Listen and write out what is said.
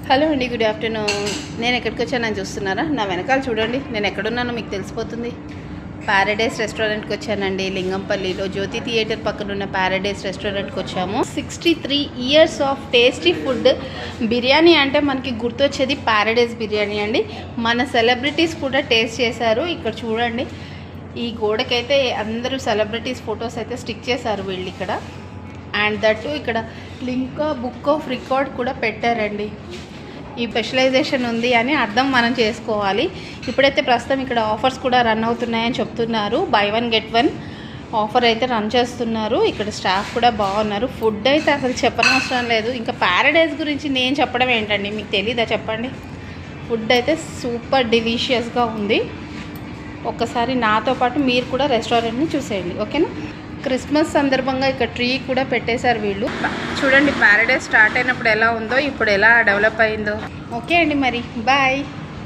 Hello అండి, good afternoon. నేను ఎక్కడికి వచ్చానని చూస్తున్నారా? నా వెనకాల చూడండి, నేను ఎక్కడున్నానో మీకు తెలిసిపోతుంది. ప్యారడైస్ రెస్టారెంట్కి వచ్చానండి. లింగంపల్లిలో జ్యోతి థియేటర్ పక్కన ఉన్న ప్యారడైస్ రెస్టారెంట్కి వచ్చాము. 63 years of tasty food. Biryani అంటే మనకి గుర్తొచ్చేది ప్యారడైస్ బిర్యానీ అండి. మన సెలబ్రిటీస్ కూడా టేస్ట్ చేశారు. ఇక్కడ చూడండి, ఈ గోడకైతే అందరూ సెలబ్రిటీస్ ఫొటోస్ అయితే స్టిక్ చేశారు వీళ్ళు ఇక్కడ. అండ్ దట్టు ఇక్కడ లింకా బుక్ ఆఫ్ రికార్డ్ కూడా పెట్టారండి. ఈ స్పెషలైజేషన్ ఉంది అని అర్థం మనం చేసుకోవాలి. ఇప్పుడైతే ప్రస్తుతం ఇక్కడ ఆఫర్స్ కూడా రన్ అవుతున్నాయని చెప్తున్నారు. బై 1 get 1 ఆఫర్ అయితే రన్ చేస్తున్నారు. ఇక్కడ స్టాఫ్ కూడా బాగున్నారు. ఫుడ్ అయితే అసలు చెప్పనవసరం లేదు. ఇంకా ప్యారడైస్ గురించి నేను చెప్పడం ఏంటండి, మీకు తెలీదా చెప్పండి. ఫుడ్ అయితే సూపర్ డెలీషియస్గా ఉంది. ఒక్కసారి నాతో పాటు మీరు కూడా రెస్టారెంట్ని చూసేయండి, ఓకేనా? క్రిస్మస్ సందర్భంగా ఇక్కడ ట్రీ కూడా పెట్టేశారు వీళ్ళు. చూడండి, ప్యారడైస్ స్టార్ట్ అయినప్పుడు ఎలా ఉందో ఇప్పుడు ఎలా డెవలప్ అయిందో. ఓకే అండి, మరి బాయ్.